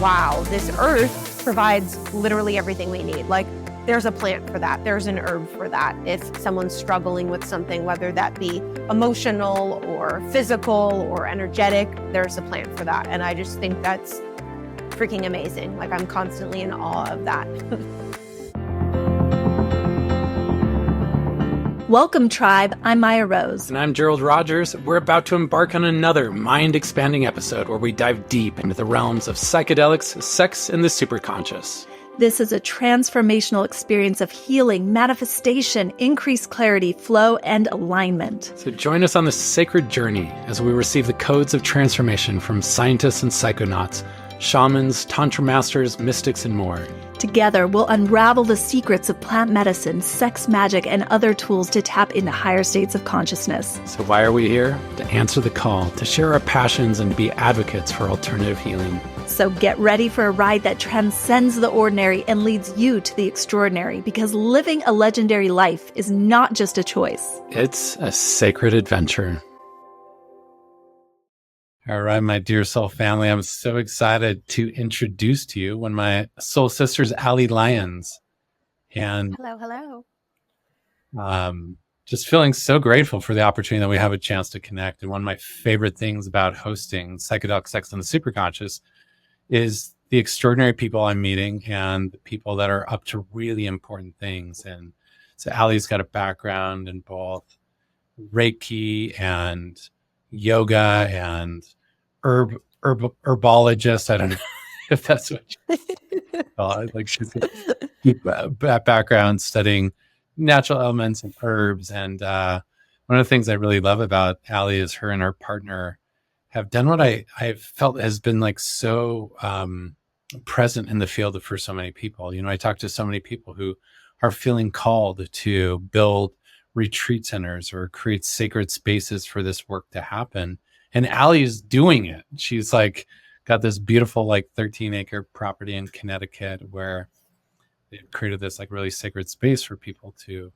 wow, this earth provides literally everything we need. Like, there's a plant for that. There's an herb for that. If someone's struggling with something, whether that be emotional or physical or energetic, there's a plant for that. And I just think that's freaking amazing. Like, I'm constantly in awe of that. Welcome, tribe. I'm Maya Rose. And I'm Gerald Rogers. We're about to embark on another mind-expanding episode where we dive deep into the realms of psychedelics, sex, and the superconscious. This is a transformational experience of healing, manifestation, increased clarity, flow, and alignment. So join us on this sacred journey as we receive the codes of transformation from scientists and psychonauts, shamans, tantra masters, mystics, and more. Together, we'll unravel the secrets of plant medicine, sex magic, and other tools to tap into higher states of consciousness. So why are we here? To answer the call, to share our passions, and be advocates for alternative healing. So get ready for a ride that transcends the ordinary and leads you to the extraordinary, because living a legendary life is not just a choice. It's a sacred adventure. All right, my dear soul family, I'm so excited to introduce to you one of my soul sisters, Ally Lyons. And Hello. just feeling so grateful for the opportunity that we have a chance to connect. And one of my favorite things about hosting Psychedelic Sex and the Superconscious is the extraordinary people I'm meeting and the people that are up to really important things. And so Ally's got a background in both Reiki and yoga and herbologist. I don't know if that's what you call it. Like, she's got a background studying natural elements and herbs. And one of the things I really love about Ally is her and her partner have done what I've felt has been like so present in the field for so many people. You know, I talk to so many people who are feeling called to build retreat centers or create sacred spaces for this work to happen. And Ally's doing it. She's like got this beautiful like 13-acre property in Connecticut where they've created this like really sacred space for people to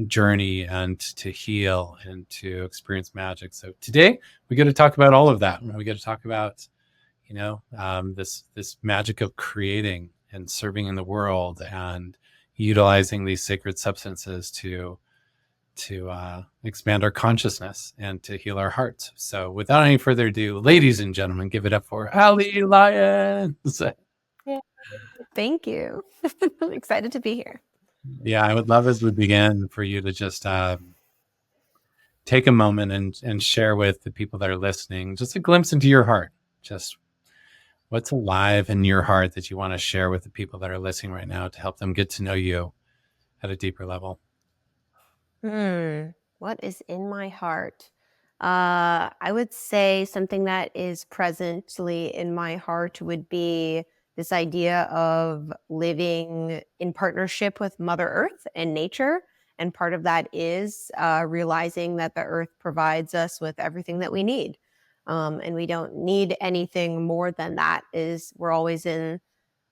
journey and to heal and to experience magic. So today we get to talk about all of that. We get to talk about, you know, this magic of creating and serving in the world and utilizing these sacred substances to expand our consciousness and to heal our hearts. So without any further ado, ladies and gentlemen, give it up for Ally Lyons. Yeah. Thank you. I'm excited to be here. Yeah, I would love as we begin for you to just take a moment and share with the people that are listening just a glimpse into your heart. Just what's alive in your heart that you want to share with the people that are listening right now to help them get to know you at a deeper level. What is in my heart? I would say something that is presently in my heart would be this idea of living in partnership with Mother Earth and nature. And part of that is realizing that the earth provides us with everything that we need. And we don't need anything more than that.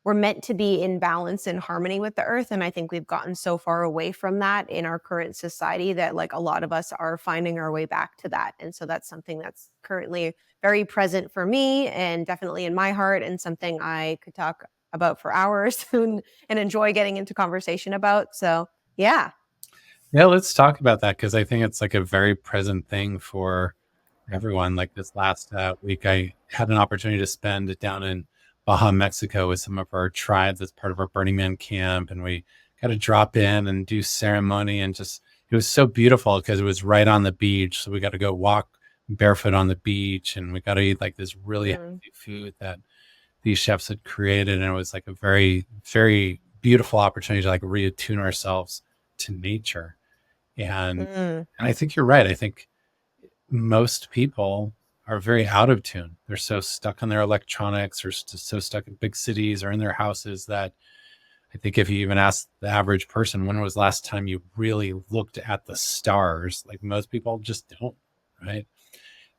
We're meant to be in balance and harmony with the earth. And I think we've gotten so far away from that in our current society that like a lot of us are finding our way back to that. And so that's something that's currently very present for me and definitely in my heart and something I could talk about for hours and enjoy getting into conversation about. So yeah. Yeah, let's talk about that because I think it's like a very present thing for everyone. Like this last week, I had an opportunity to spend down in Baja, Mexico with some of our tribes as part of our Burning Man camp. And we got to drop in and do ceremony. And just, it was so beautiful because it was right on the beach. So we got to go walk barefoot on the beach and we got to eat like this really healthy food that these chefs had created. And it was like a very, very beautiful opportunity to like reattune ourselves to nature. And I think you're right. I think most people are very out of tune. They're so stuck on their electronics or so stuck in big cities or in their houses that I think if you even ask the average person, when was the last time you really looked at the stars? Like most people just don't, right?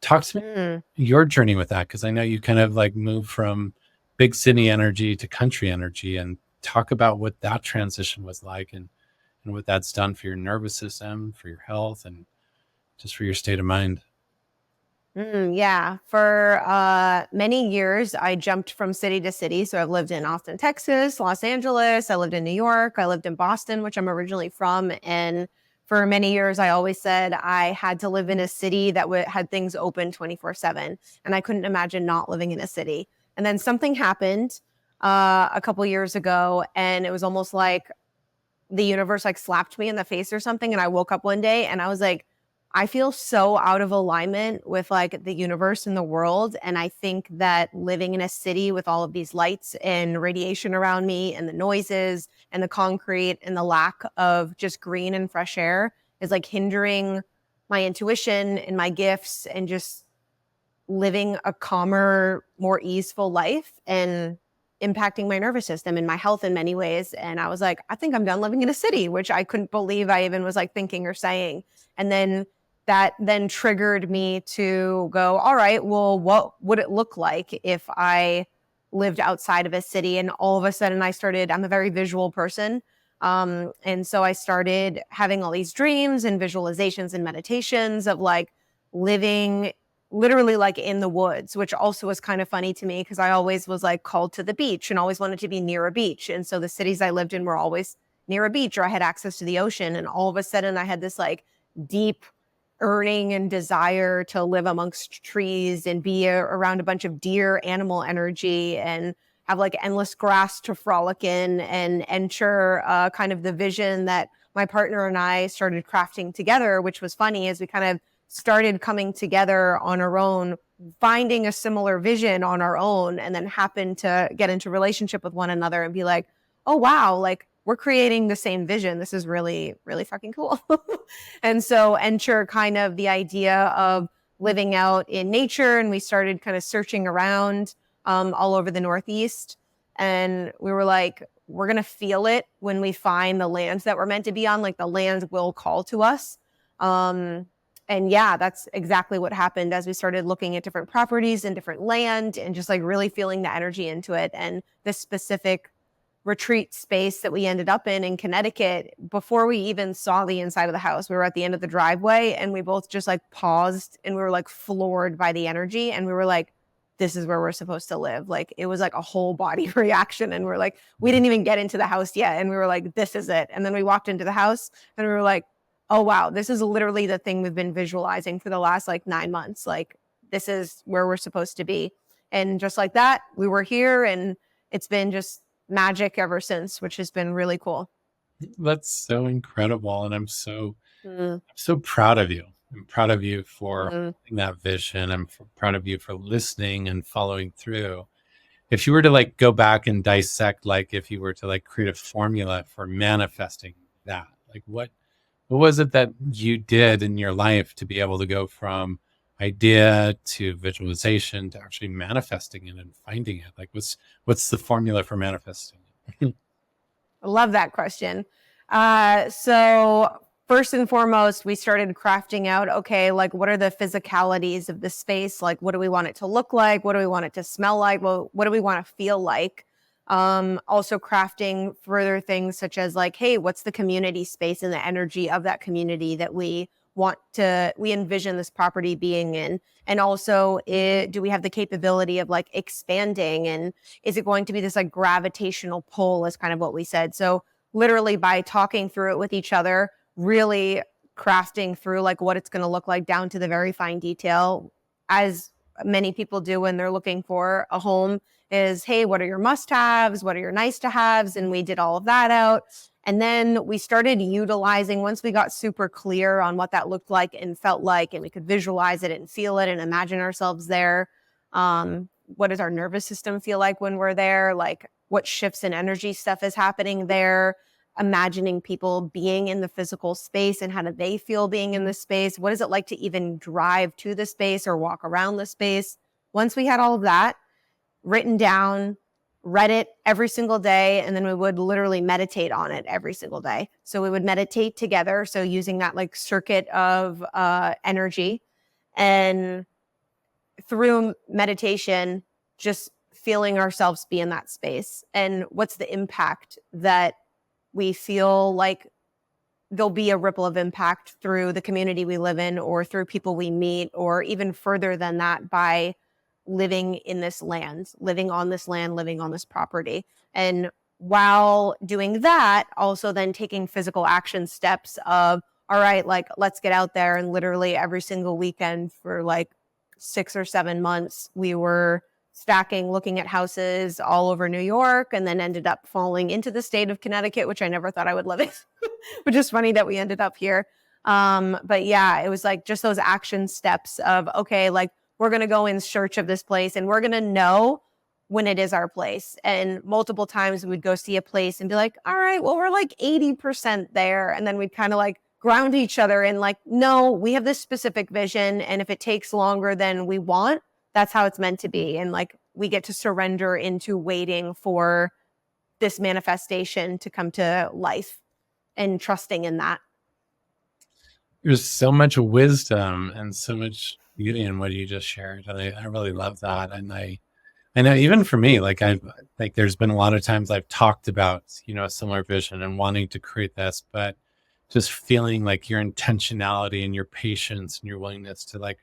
Talk to me your journey with that, because I know you kind of like moved from big city energy to country energy, and talk about what that transition was like and what that's done for your nervous system, for your health, and just for your state of mind. Yeah. For many years, I jumped from city to city. So I've lived in Austin, Texas, Los Angeles. I lived in New York. I lived in Boston, which I'm originally from. And for many years, I always said I had to live in a city that had things open 24/7. And I couldn't imagine not living in a city. And then something happened a couple years ago. And it was almost like the universe like slapped me in the face or something. And I woke up one day and I was like, I feel so out of alignment with like the universe and the world. And I think that living in a city with all of these lights and radiation around me and the noises and the concrete and the lack of just green and fresh air is like hindering my intuition and my gifts and just living a calmer, more easeful life and impacting my nervous system and my health in many ways. And I was like, I think I'm done living in a city, which I couldn't believe I even was like thinking or saying. And then that then triggered me to go, all right, well, what would it look like if I lived outside of a city? And all of a sudden I'm a very visual person. And so I started having all these dreams and visualizations and meditations of like living literally like in the woods, which also was kind of funny to me because I always was like called to the beach and always wanted to be near a beach. And so the cities I lived in were always near a beach or I had access to the ocean. And all of a sudden I had this like deep yearning and desire to live amongst trees and be around a bunch of deer animal energy and have like endless grass to frolic in and ensure kind of the vision that my partner and I started crafting together, which was funny as we kind of started coming together on our own, finding a similar vision on our own, and then happened to get into relationship with one another and be like, oh, wow, like we're creating the same vision. This is really, really fucking cool. And so enter kind of the idea of living out in nature. And we started kind of searching around all over the Northeast. And we were like, we're going to feel it when we find the lands that we're meant to be on. Like the lands will call to us. And yeah, that's exactly what happened as we started looking at different properties and different land and just like really feeling the energy into it. And this specific retreat space that we ended up in Connecticut, before we even saw the inside of the house, we were at the end of the driveway and we both just like paused and we were like floored by the energy. And we were like, this is where we're supposed to live. Like it was like a whole body reaction. And we're like, we didn't even get into the house yet. And we were like, this is it. And then we walked into the house and we were like, oh, wow, this is literally the thing we've been visualizing for the last like 9 months. Like this is where we're supposed to be. And just like that, we were here and it's been just magic ever since, which has been really cool. That's so incredible. And I'm so proud of you. I'm proud of you for having that vision. I'm proud of you for listening and following through. If you were to like go back and dissect, like if you were to like create a formula for manifesting that, like what was it that you did in your life to be able to go from idea to visualization to actually manifesting it and finding it? Like what's the formula for manifesting it? I love that question. So first and foremost, we started crafting out, okay, like what are the physicalities of the space? Like, what do we want it to look like? What do we want it to smell like? Well, what do we want to feel like? Also crafting further things such as like, hey, what's the community space and the energy of that community that we envision this property being in? And also do we have the capability of like expanding, and is it going to be this like gravitational pull is kind of what we said. So literally by talking through it with each other, really crafting through like what it's going to look like down to the very fine detail, as many people do when they're looking for a home, is, hey, what are your must-haves? What are your nice-to-haves? And we did all of that out. And then we started utilizing, once we got super clear on what that looked like and felt like, and we could visualize it and feel it and imagine ourselves there. What does our nervous system feel like when we're there? Like what shifts in energy stuff is happening there? Imagining people being in the physical space and how do they feel being in the space? What is it like to even drive to the space or walk around the space? Once we had all of that written down, read it every single day, and then we would literally meditate on it every single day. So we would meditate together. So using that like circuit of energy, and through meditation, just feeling ourselves be in that space. And what's the impact that we feel like there'll be a ripple of impact through the community we live in, or through people we meet, or even further than that, by living in this land, living on this land, living on this property. And while doing that, also then taking physical action steps of, all right, like, let's get out there. And literally every single weekend for like 6 or 7 months, we were stacking, looking at houses all over New York, and then ended up falling into the state of Connecticut, which I never thought I would live in, which is funny that we ended up here. But yeah, it was like just those action steps of, okay, like, we're going to go in search of this place, and we're going to know when it is our place. And multiple times we'd go see a place and be like, all right, well, we're like 80% there. And then we'd kind of like ground each other in like, no, we have this specific vision. And if it takes longer than we want, that's how it's meant to be. And like, we get to surrender into waiting for this manifestation to come to life and trusting in that. There's so much wisdom and so much beauty in what you just shared. And I really love that. And I know even for me, like, there's been a lot of times I've talked about, a similar vision and wanting to create this, but just feeling like your intentionality and your patience and your willingness to like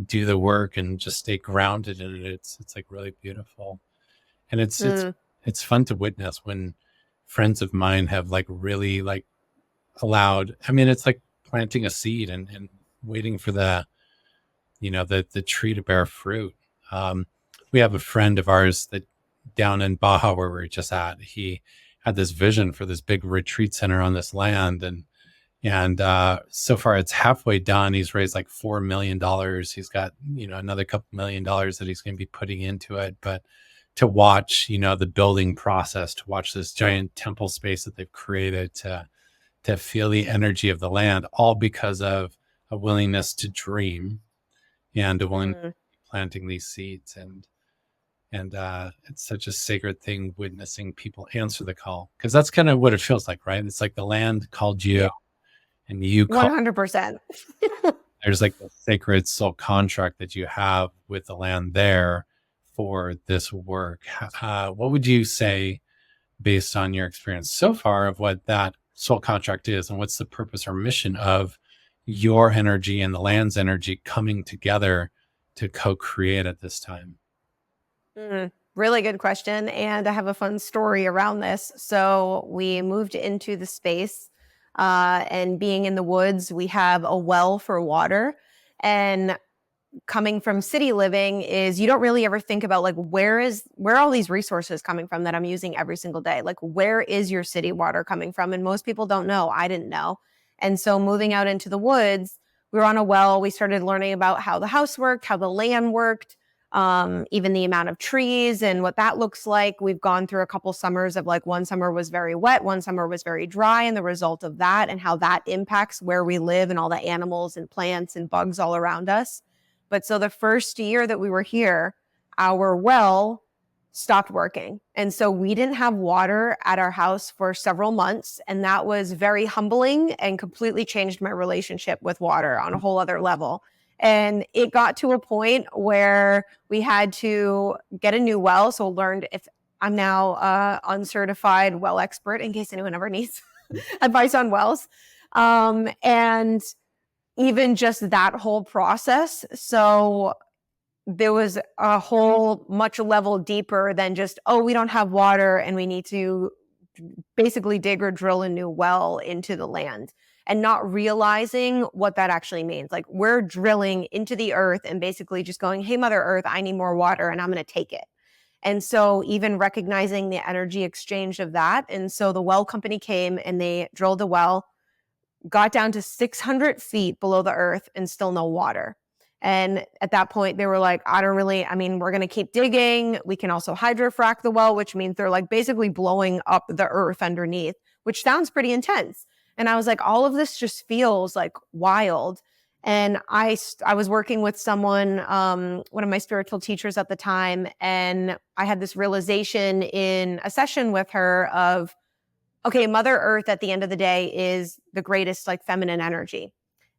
do the work and just stay grounded in it. It's like really beautiful. And it's fun to witness when friends of mine have like really like allowed, I mean, it's like planting a seed and waiting for the tree to bear fruit. We have a friend of ours that down in Baja, where we're just at, he had this vision for this big retreat center on this land. And so far it's halfway done. He's raised like $4 million. He's got, another couple $1 million that he's going to be putting into it. But to watch, the building process, to watch this giant temple space that they've created, to feel the energy of the land, all because of a willingness to dream and a willingness to planting these seeds. And it's such a sacred thing, witnessing people answer the call, because that's kind of what it feels like, right? It's like the land called you, and you call. 100%. There's like the sacred soul contract that you have with the land there for this work. What would you say, based on your experience so far, of what that soul contract is, and what's the purpose or mission of your energy and the land's energy coming together to co-create at this time? Really good question. And I have a fun story around this. So we moved into the space, and being in the woods, we have a well for water. And coming from city living is, you don't really ever think about like, where are all these resources coming from that I'm using every single day? Like, where is your city water coming from? And most people don't know. I didn't know. And so moving out into the woods, we were on a well. We started learning about how the house worked, how the land worked, even the amount of trees and what that looks like. We've gone through a couple summers of like, one summer was very wet, one summer was very dry, and the result of that and how that impacts where we live and all the animals and plants and bugs all around us. But so the first year that we were here, our well stopped working. And so we didn't have water at our house for several months. And that was very humbling and completely changed my relationship with water on a whole other level. And it got to a point where we had to get a new well. So learned, if I'm now uncertified well expert, in case anyone ever needs advice on wells. And even just that whole process. So there was a whole much level deeper than just, oh, we don't have water and we need to basically dig or drill a new well into the land, and not realizing what that actually means. Like, we're drilling into the earth and basically just going, hey, Mother Earth, I need more water and I'm going to take it. And so even recognizing the energy exchange of that. And so the well company came and they drilled a well, got down to 600 feet below the earth and still no water. And at that point, they were like, we're going to keep digging. We can also hydrofrack the well, which means they're like basically blowing up the earth underneath, which sounds pretty intense. And I was like, all of this just feels like wild. And I was working with someone, one of my spiritual teachers at the time, and I had this realization in a session with her of, okay, Mother Earth at the end of the day is the greatest like feminine energy.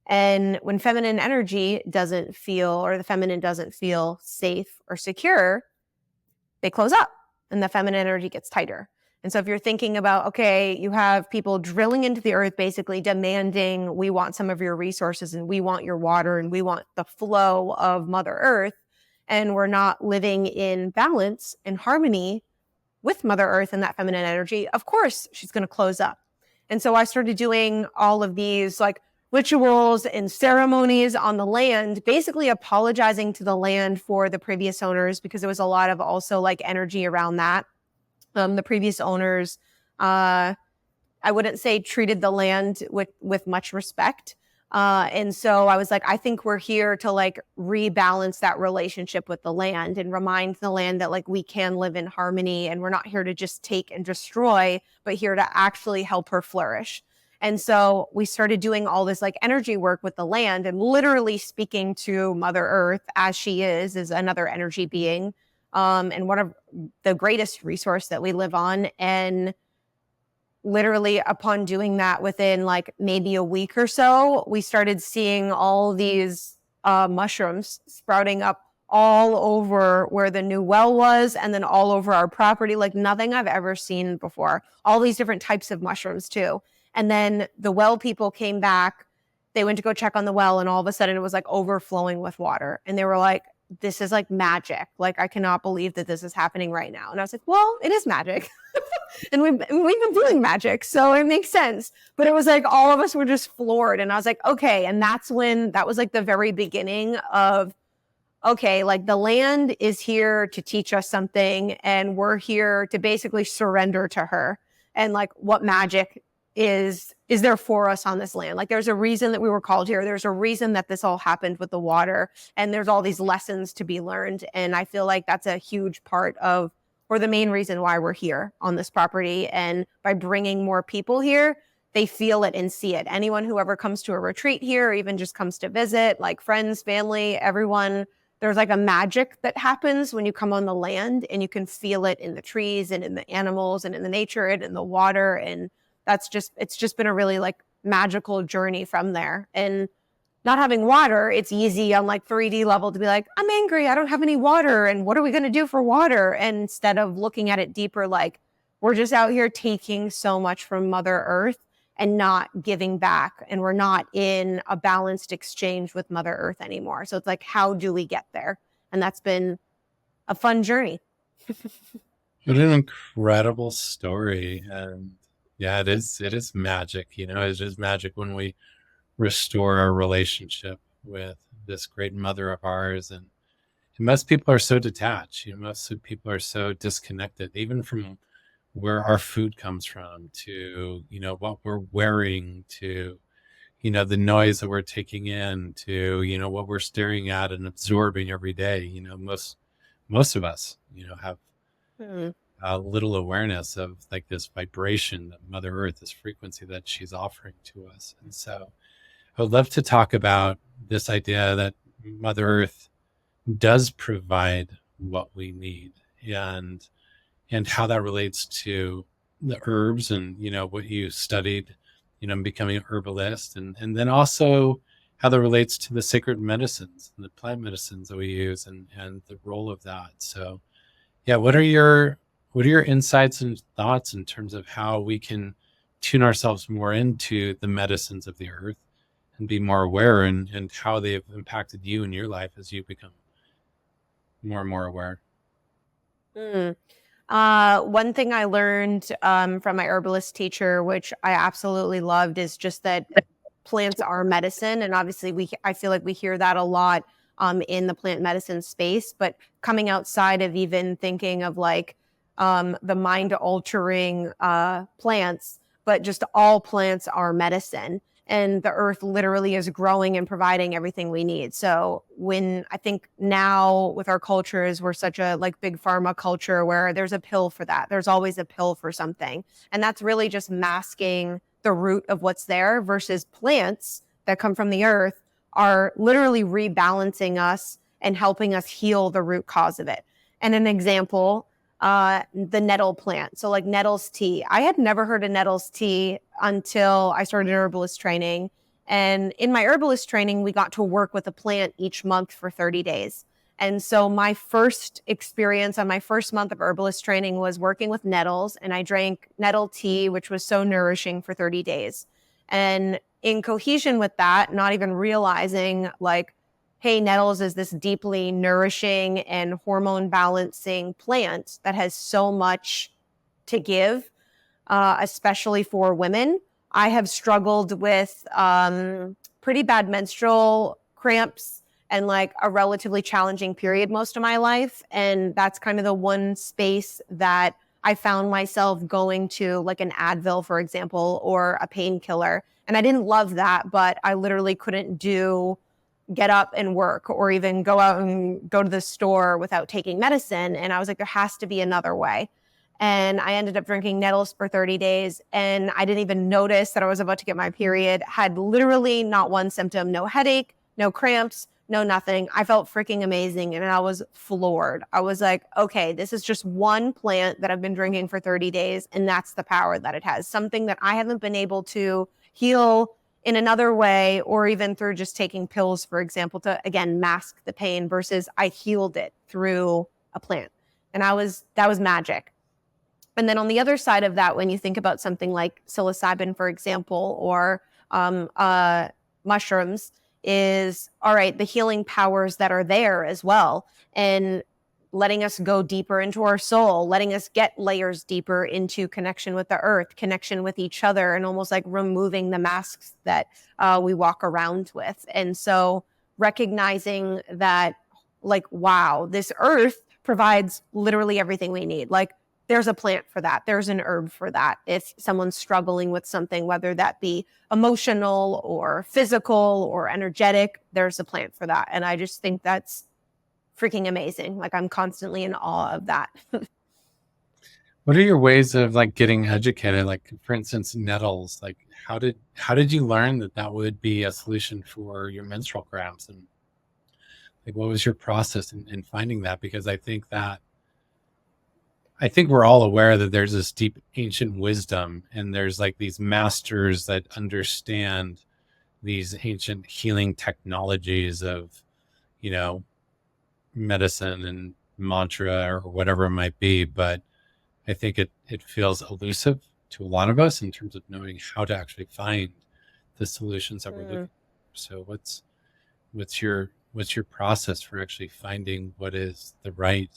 And when feminine energy doesn't feel, or the feminine doesn't feel safe or secure, they close up and the feminine energy gets tighter. And so if you're thinking about, okay, you have people drilling into the earth, basically demanding, we want some of your resources and we want your water and we want the flow of Mother Earth, and we're not living in balance and harmony with Mother Earth and that feminine energy, of course she's going to close up. And so I started doing all of these like rituals and ceremonies on the land, basically apologizing to the land for the previous owners, because there was a lot of also like energy around that. The previous owners, I wouldn't say treated the land with much respect. And so I was like, I think we're here to like rebalance that relationship with the land and remind the land that like we can live in harmony and we're not here to just take and destroy, but here to actually help her flourish. And so we started doing all this like energy work with the land and literally speaking to Mother Earth as she is another energy being, and one of the greatest resource that we live on. And literally upon doing that, within like maybe a week or so, we started seeing all these mushrooms sprouting up all over where the new well was, and then all over our property, like nothing I've ever seen before. All these different types of mushrooms too. And then the well people came back, they went to go check on the well, and all of a sudden it was like overflowing with water. And they were like, this is like magic. Like, I cannot believe that this is happening right now. And I was like, well, it is magic. And we've been doing magic, so it makes sense. But it was like all of us were just floored. And I was like, okay. And that was like the very beginning of, okay, like the land is here to teach us something, and we're here to basically surrender to her. And like what magic is there for us on this land. Like there's a reason that we were called here. There's a reason that this all happened with the water, and there's all these lessons to be learned. And I feel like that's a huge part of, or the main reason why we're here on this property. And by bringing more people here, they feel it and see it. Anyone who ever comes to a retreat here, or even just comes to visit, like friends, family, everyone, there's like a magic that happens when you come on the land, and you can feel it in the trees and in the animals and in the nature and in the water. And it's just been a really like magical journey from there. And not having water, it's easy on like 3D level to be like, I'm angry, I don't have any water, and what are we going to do for water? And instead of looking at it deeper, like we're just out here taking so much from Mother Earth and not giving back, and we're not in a balanced exchange with Mother Earth anymore. So it's like, how do we get there? And that's been a fun journey. What an incredible story. And yeah, it is magic. You know, it is magic when we restore our relationship with this great mother of ours. And most people are so detached. You know, most people are so disconnected, even from where our food comes from, to, you know, what we're wearing, to, you know, the noise that we're taking in, to, you know, what we're staring at and absorbing every day. You know, most of us, you know, have a little awareness of like this vibration that Mother Earth, this frequency that she's offering to us. And so I would love to talk about this idea that Mother Earth does provide what we need, and how that relates to the herbs, and, you know, what you studied, you know, becoming an herbalist, and then also how that relates to the sacred medicines and the plant medicines that we use, and the role of that. So yeah, what are your insights and thoughts in terms of how we can tune ourselves more into the medicines of the earth and be more aware, and how they have impacted you in your life as you become more and more aware? One thing I learned from my herbalist teacher, which I absolutely loved, is just that plants are medicine. And obviously I feel like we hear that a lot in the plant medicine space, but coming outside of even thinking of like the mind altering plants, but just all plants are medicine. And the earth literally is growing and providing everything we need. So when I think now with our cultures, we're such a like big pharma culture where there's a pill for that. There's always a pill for something. And that's really just masking the root of what's there, versus plants that come from the earth are literally rebalancing us and helping us heal the root cause of it. And an example, the nettle plant. So like nettles tea. I had never heard of nettles tea until I started herbalist training. And in my herbalist training, we got to work with a plant each month for 30 days. And so my first experience on my first month of herbalist training was working with nettles, and I drank nettle tea, which was so nourishing, for 30 days. And in cohesion with that, not even realizing like, hey, nettles is this deeply nourishing and hormone balancing plant that has so much to give, especially for women. I have struggled with pretty bad menstrual cramps and like a relatively challenging period most of my life. And that's kind of the one space that I found myself going to, like an Advil, for example, or a painkiller. And I didn't love that, but I literally couldn't get up and work or even go out and go to the store without taking medicine. And I was like, there has to be another way. And I ended up drinking nettles for 30 days. And I didn't even notice that I was about to get my period. Had literally not one symptom, no headache, no cramps, no nothing. I felt freaking amazing. And I was floored. I was like, okay, this is just one plant that I've been drinking for 30 days. And that's the power that it has. Something that I haven't been able to heal in another way, or even through just taking pills, for example, to, again, mask the pain, versus I healed it through a plant. And that was magic. And then on the other side of that, when you think about something like psilocybin, for example, or mushrooms, is, all right, the healing powers that are there as well, and letting us go deeper into our soul, letting us get layers deeper into connection with the earth, connection with each other, and almost like removing the masks that we walk around with. And so recognizing that, like, wow, this earth provides literally everything we need. Like, there's a plant for that. There's an herb for that. If someone's struggling with something, whether that be emotional or physical or energetic, there's a plant for that. And I just think that's freaking amazing. Like, I'm constantly in awe of that. What are your ways of like getting educated? Like, for instance, nettles. Like, how did you learn that that would be a solution for your menstrual cramps? And like, what was your process in finding that? Because I think we're all aware that there's this deep ancient wisdom, and there's like these masters that understand these ancient healing technologies of, you know, medicine and mantra or whatever it might be. But I think it feels elusive to a lot of us in terms of knowing how to actually find the solutions that we're looking for. So what's your process for actually finding what is the right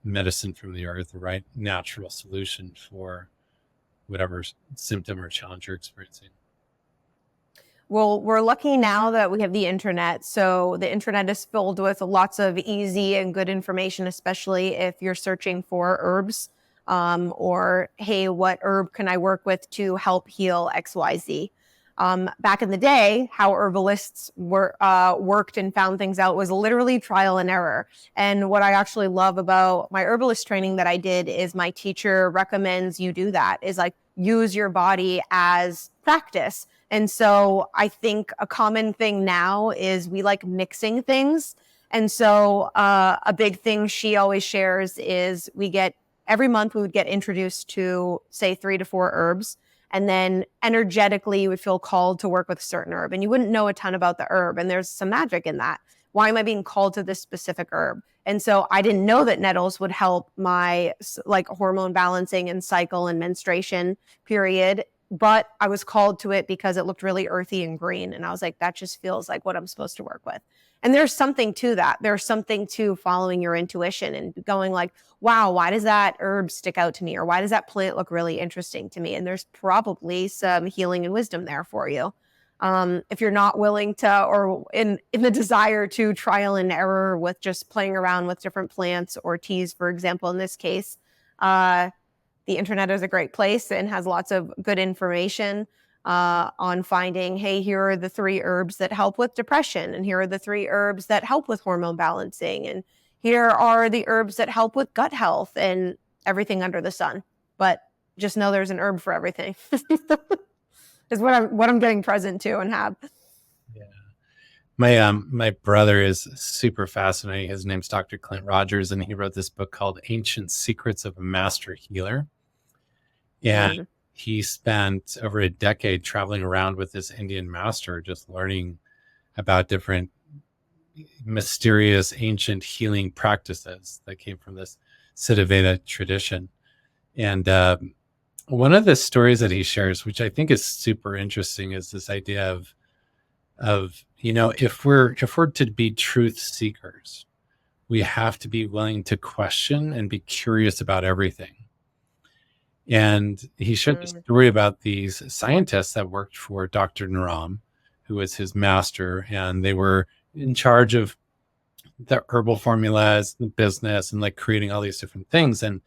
medicine from the earth, the right natural solution for whatever symptom or challenge you're experiencing? Well, we're lucky now that we have the internet. So the internet is filled with lots of easy and good information, especially if you're searching for herbs, or, hey, what herb can I work with to help heal XYZ? Back in the day, how herbalists worked and found things out was literally trial and error. And what I actually love about my herbalist training that I did is my teacher recommends you do that, is like, use your body as practice. And so I think a common thing now is we like mixing things. And so a big thing she always shares is every month we would get introduced to, say, 3 to 4 herbs. And then energetically, you would feel called to work with a certain herb, and you wouldn't know a ton about the herb. And there's some magic in that. Why am I being called to this specific herb? And so I didn't know that nettles would help my like hormone balancing and cycle and menstruation period, but I was called to it because it looked really earthy and green. And I was like, that just feels like what I'm supposed to work with. And there's something to that. There's something to following your intuition and going like, wow, why does that herb stick out to me? Or why does that plant look really interesting to me? And there's probably some healing and wisdom there for you. If you're not willing to, or in the desire to trial and error with just playing around with different plants or teas, for example, in this case, the internet is a great place and has lots of good information on finding, hey, here are the 3 herbs that help with depression, and here are the 3 herbs that help with hormone balancing, and here are the herbs that help with gut health, and everything under the sun. But just know there's an herb for everything. Is what I'm getting present to and have. Yeah. My brother is super fascinating. His name's Dr. Clint Rogers, and he wrote this book called Ancient Secrets of a Master Healer. And he spent over a decade traveling around with this Indian master, just learning about different, mysterious ancient healing practices that came from this Siddhaveda tradition. And one of the stories that he shares, which I think is super interesting, is this idea of if we're to be truth seekers, we have to be willing to question and be curious about everything. And he shared the story about these scientists that worked for Dr. Naram, who was his master, and they were in charge of the herbal formulas, the business, and like creating all these different things. And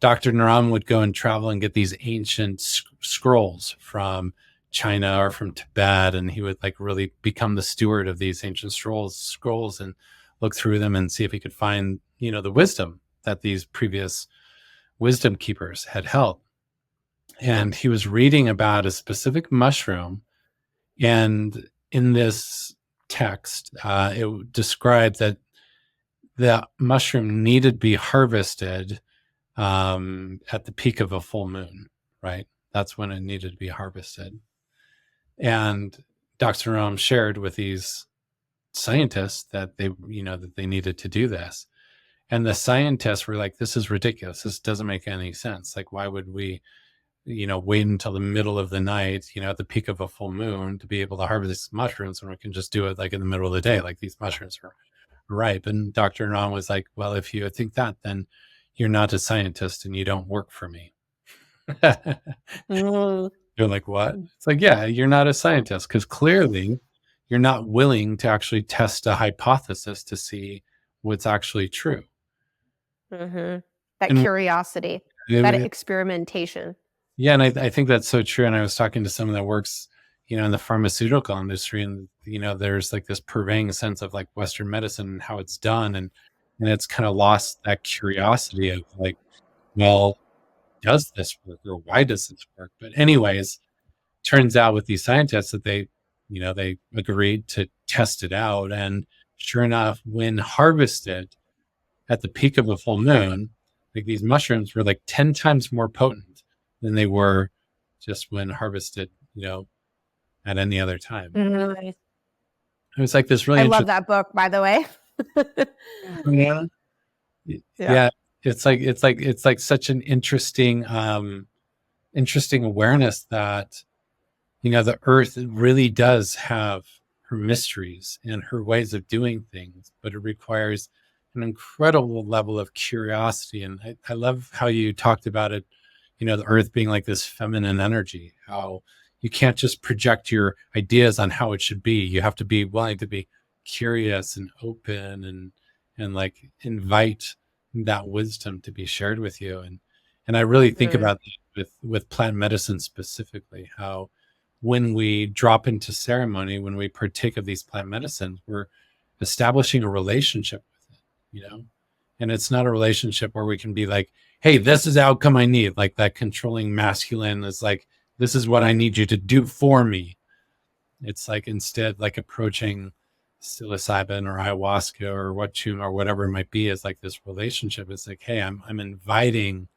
Dr. Naram would go and travel and get these ancient scrolls from China or from Tibet, and he would like really become the steward of these ancient scrolls and look through them and see if he could find, the wisdom that these previous wisdom keepers had held. And he was reading about a specific mushroom, and in this text, it described that the mushroom needed to be harvested at the peak of a full moon, right? That's when it needed to be harvested. And Dr. Rome shared with these scientists that they needed to do this. And the scientists were like, this is ridiculous. This doesn't make any sense. Like, why would we, wait until the middle of the night, at the peak of a full moon to be able to harvest mushrooms when we can just do it like in the middle of the day? Like, these mushrooms are ripe. And Dr. Ram was like, well, if you think that, then you're not a scientist and you don't work for me. You're like, what? It's like, yeah, you're not a scientist because clearly you're not willing to actually test a hypothesis to see what's actually true. That And curiosity, that experimentation. Yeah, and I think that's so true. And I was talking to someone that works, in the pharmaceutical industry, and there's like this pervading sense of like Western medicine and how it's done, and it's kind of lost that curiosity of like, well, does this work or why does this work? But anyways, turns out with these scientists that they agreed to test it out, and sure enough, when harvested at the peak of a full moon, like these mushrooms were like 10 times more potent than they were just when harvested, at any other time. It was like this really I love that book, by the way. Yeah. It's like such an interesting awareness that, the earth really does have her mysteries and her ways of doing things, but it requires an incredible level of curiosity. And I love how you talked about it, the earth being like this feminine energy, how you can't just project your ideas on how it should be. You have to be willing to be curious and open and like invite that wisdom to be shared with you. And I really think about that with plant medicine specifically, how when we drop into ceremony, when we partake of these plant medicines, we're establishing a relationship with it, and it's not a relationship where we can be like, hey, this is the outcome I need. Like that controlling masculine is like, this is what I need you to do for me. It's like instead like approaching psilocybin or ayahuasca or or whatever it might be is like this relationship. It's like, hey, I'm inviting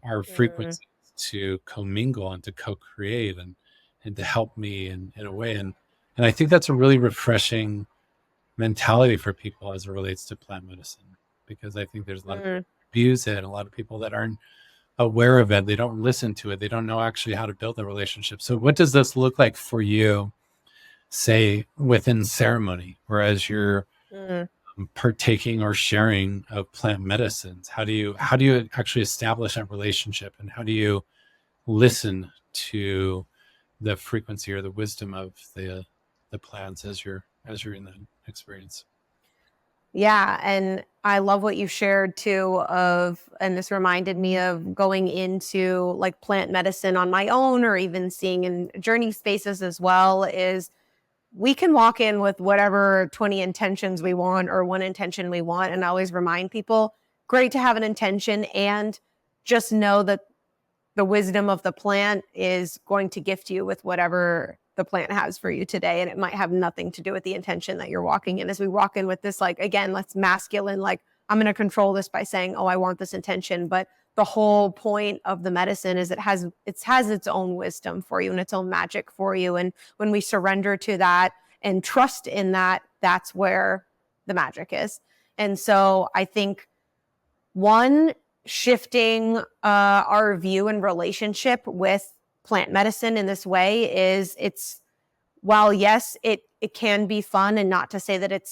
our frequencies to commingle and to co-create and to help me in a way. And I think that's a really refreshing mentality for people as it relates to plant medicine, because I think there's a lot of people who abuse it, a lot of people that aren't aware of it. They don't listen to it. They don't know actually how to build a relationship. So what does this look like for you, say within ceremony, whereas you're partaking or sharing of plant medicines? How do you actually establish that relationship, and how do you listen to the frequency or the wisdom of the plants as you're in that experience? Yeah, and I love what you shared too and this reminded me of going into like plant medicine on my own, or even seeing in journey spaces as well, is we can walk in with whatever 20 intentions we want or one intention we want. And I always remind people, great to have an intention, and just know that the wisdom of the plant is going to gift you with whatever the plant has for you today. And it might have nothing to do with the intention that you're walking in. As we walk in with this, like, again, let's masculine, like, I'm going to control this by saying, oh, I want this intention. But the whole point of the medicine is it has its own wisdom for you and its own magic for you. And when we surrender to that and trust in that, that's where the magic is. And so I think one, shifting our view and relationship with plant medicine in this way is while yes, it can be fun, and not to say that it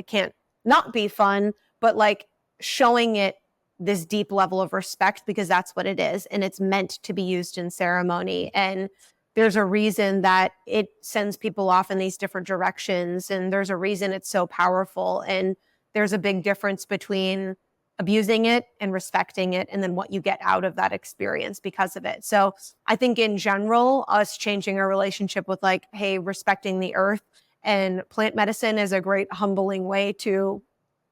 can't not be fun, but like showing it this deep level of respect, because that's what it is, and it's meant to be used in ceremony. And there's a reason that it sends people off in these different directions, and there's a reason it's so powerful. And there's a big difference between abusing it and respecting it, and then what you get out of that experience because of it. So I think in general, us changing our relationship with like, hey, respecting the earth and plant medicine is a great humbling way to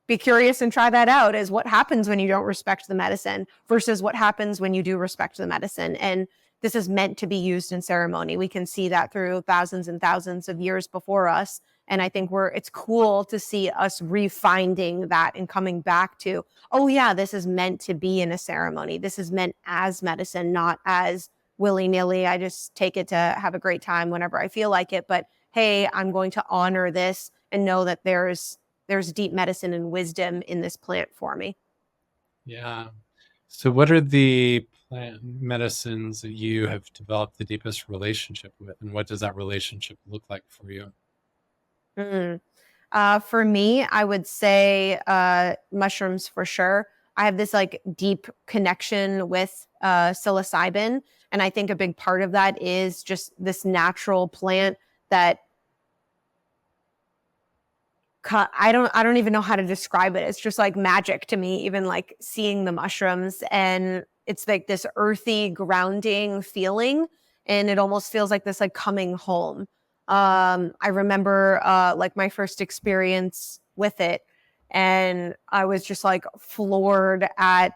be curious and try that out, is what happens when you don't respect the medicine versus what happens when you do respect the medicine. And this is meant to be used in ceremony. We can see that through thousands and thousands of years before us. And I think it's cool to see us refinding that and coming back to, oh yeah, this is meant to be in a ceremony. This is meant as medicine, not as willy-nilly. I just take it to have a great time whenever I feel like it. But hey, I'm going to honor this and know that there's deep medicine and wisdom in this plant for me. Yeah. So what are the plant medicines that you have developed the deepest relationship with, and what does that relationship look like for you? Mm. For me, I would say mushrooms for sure. I have this like deep connection with psilocybin, and I think a big part of that is just this natural plant that I don't even know how to describe it. It's just like magic to me, even like seeing the mushrooms, and it's like this earthy grounding feeling, and it almost feels like this like coming home. I remember like my first experience with it, and I was just like floored at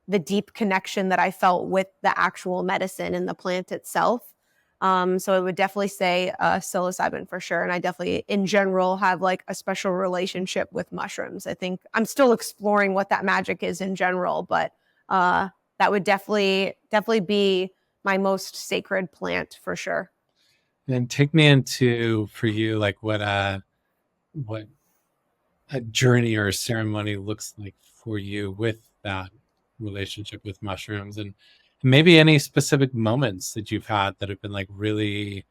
the deep connection that I felt with the actual medicine and the plant itself. So I would definitely say psilocybin for sure. And I definitely, in general, have like a special relationship with mushrooms. I think I'm still exploring what that magic is in general, but that would definitely be my most sacred plant for sure. And take me into, for you, like what a journey or a ceremony looks like for you with that relationship with mushrooms, and maybe any specific moments that you've had that have been like really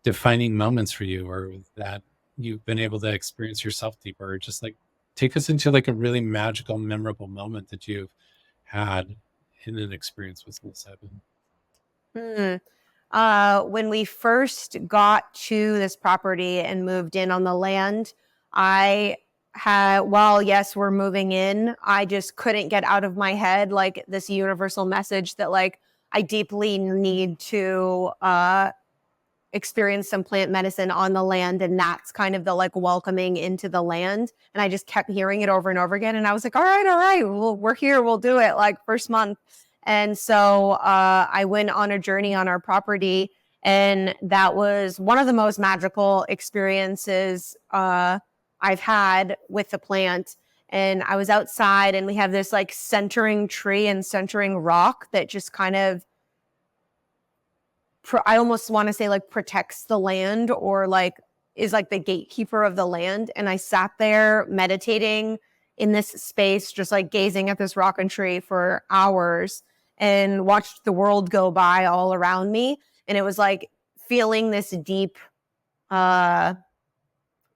defining moments for you, or that you've been able to experience yourself deeper, or just like take us into like a really magical, memorable moment that you've had in an experience with psilocybin. Hmm. When we first got to this property and moved in on the land, I while yes, we're moving in, I just couldn't get out of my head like this universal message that like I deeply need to experience some plant medicine on the land. And that's kind of the like welcoming into the land. And I just kept hearing it over and over again. And I was like, all right, we're here, we'll do it like first month. And so I went on a journey on our property, and that was one of the most magical experiences I've had with the plant. And I was outside, and we have this like centering tree and centering rock that just kind of I almost want to say like protects the land, or like is like the gatekeeper of the land. And I sat there meditating in this space, just like gazing at this rock and tree for hours, and watched the world go by all around me. And it was like feeling this deep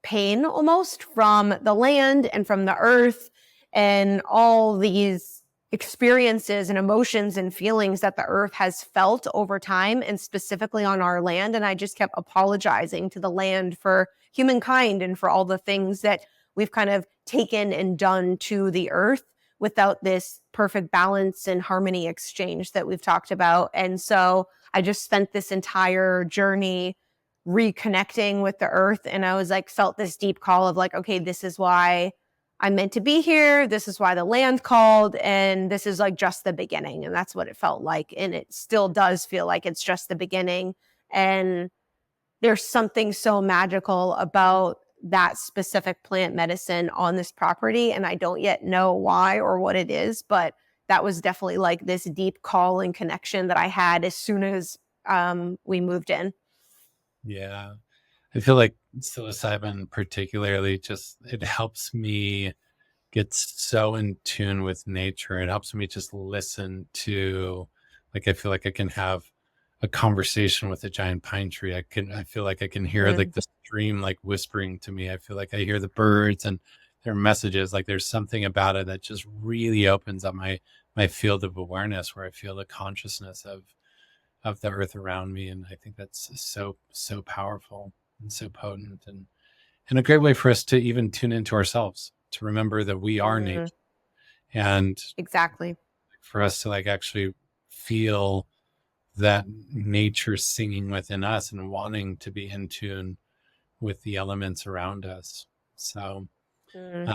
pain almost from the land and from the earth, and all these experiences and emotions and feelings that the earth has felt over time, and specifically on our land. And I just kept apologizing to the land for humankind and for all the things that we've kind of taken and done to the earth without this perfect balance and harmony exchange that we've talked about. And so I just spent this entire journey reconnecting with the earth, and I was like felt this deep call of like, okay, this is why I'm meant to be here, this is why the land called, and this is like just the beginning. And that's what it felt like, and it still does feel like it's just the beginning. And there's something so magical about that specific plant medicine on this property, and I don't yet know why or what it is, but that was definitely like this deep call and connection that I had as soon as we moved in. Yeah. I feel like psilocybin particularly, just it helps me get so in tune with nature. It helps me just listen to, like, I feel like I can have a conversation with a giant pine tree. I feel like I can hear like Mm, the stream like whispering to me. I feel like I hear the birds and their messages. Like there's something about it that just really opens up my field of awareness, where I feel the consciousness of the earth around me. And I think that's so powerful and so potent, and a great way for us to even tune into ourselves, to remember that we are mm, nature, and exactly. for us to like actually feel that nature singing within us and wanting to be in tune with the elements around us. So Mm. uh,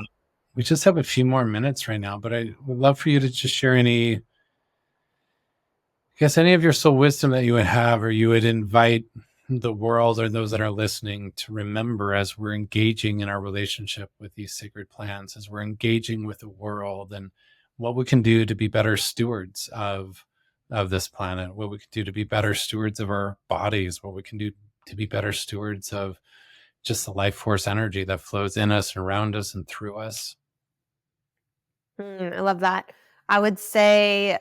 we just have a few more minutes right now, but I would love for you to just share any, I guess, any of your soul wisdom that you would have, or you would invite the world or those that are listening to remember as we're engaging in our relationship with these sacred plants, as we're engaging with the world, and what we can do to be better stewards of this planet, what we can do to be better stewards of our bodies, what we can do to be better stewards of just the life force energy that flows in us and around us and through us. I love that. I would say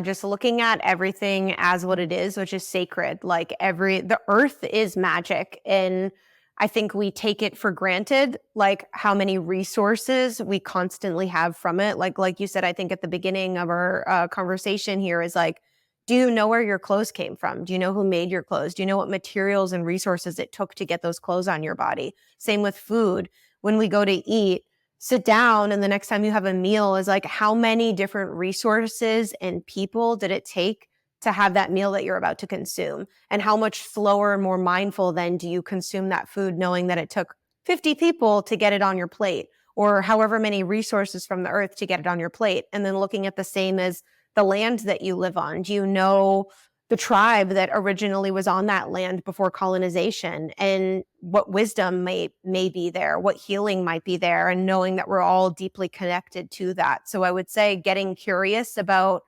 just looking at everything as what it is, which is sacred. Like the earth is magic. And I think we take it for granted, like how many resources we constantly have from it. Like you said, I think at the beginning of our conversation here is like, do you know where your clothes came from? Do you know who made your clothes? Do you know what materials and resources it took to get those clothes on your body? Same with food. When we go to eat, sit down, and the next time you have a meal is like, how many different resources and people did it take to have that meal that you're about to consume? And how much slower and more mindful then do you consume that food, knowing that it took 50 people to get it on your plate, or however many resources from the earth to get it on your plate? And then looking at the same as the land that you live on. Do you know the tribe that originally was on that land before colonization, and what wisdom may be there, what healing might be there, and knowing that we're all deeply connected to that? So I would say getting curious about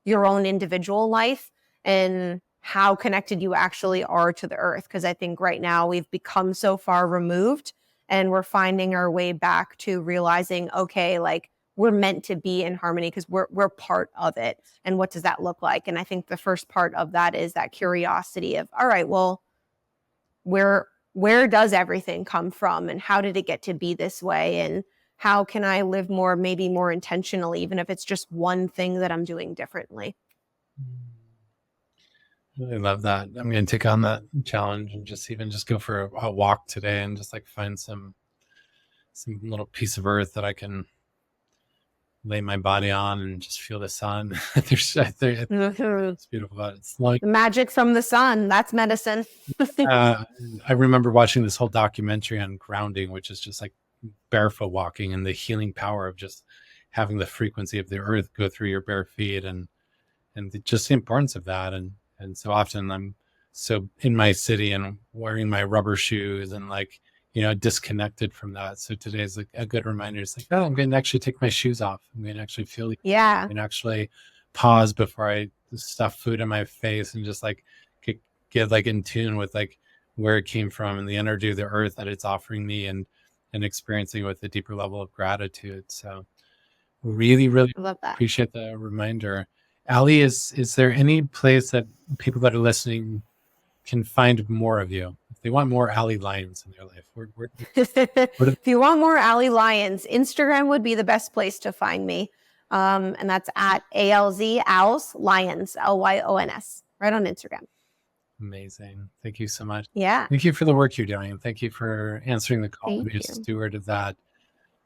your own individual life and how connected you actually are to the earth, because I think right now we've become so far removed, and we're finding our way back to realizing, okay, like we're meant to be in harmony because we're part of it. And what does that look like? And I think the first part of that is that curiosity of, all right, well, where does everything come from, and how did it get to be this way, and how can I live more, maybe more intentionally, even if it's just one thing that I'm doing differently? Really love that. I'm going to take on that challenge and just go for a walk today and just like find some little piece of earth that I can lay my body on and just feel the sun. The It's beautiful. It's like magic from the sun, that's medicine. uh, I remember watching this whole documentary on grounding, which is just like barefoot walking and the healing power of just having the frequency of the earth go through your bare feet, and just the importance of that. And so often I'm so in my city and wearing my rubber shoes and like, disconnected from that. So today's like a good reminder. It's like, oh, I'm going to actually take my shoes off. I'm going to actually feel Yeah. and actually pause before I stuff food in my face, and just like get like in tune with like where it came from and the energy of the earth that it's offering me, and experiencing with a deeper level of gratitude. So really I love that. appreciate the reminder. Ali, is there any place that people that are listening can find more of you? If they want more Ally Lyons in their life, where If you want more Ally Lyons, Instagram would be the best place to find me. And that's at ALZ, Owls, Lyons, Lyons, right on Instagram. amazing. Thank you so much. Yeah. Thank you for the work you're doing. And thank you for answering the call to Thank be a you. steward of that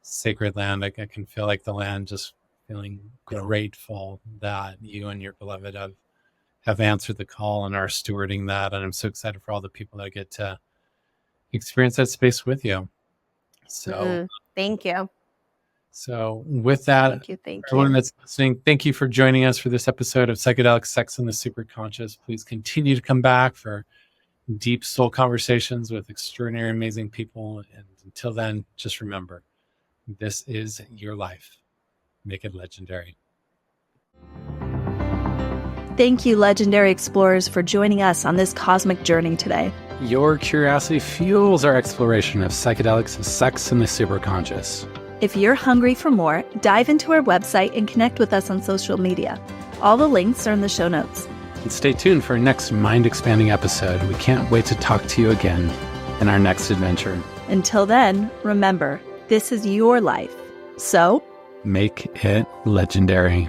sacred land. I can feel like the land just feeling grateful that you and your beloved have answered the call and are stewarding that. And I'm so excited for all the people that get to experience that space with you. So, Thank you. so with that, Thank you. Thank everyone you. that's listening, thank you for joining us for this episode of Psychedelic Sex and the Superconscious. Please continue to come back for deep soul conversations with extraordinary, amazing people. And until then, just remember, this is your life. Make it legendary. Thank you, legendary explorers, for joining us on this cosmic journey today. Your curiosity fuels our exploration of psychedelics, sex, and the superconscious. If you're hungry for more, dive into our website and connect with us on social media. All the links are in the show notes. And stay tuned for our next mind-expanding episode. We can't wait to talk to you again in our next adventure. Until then, remember, this is your life. So, make it legendary.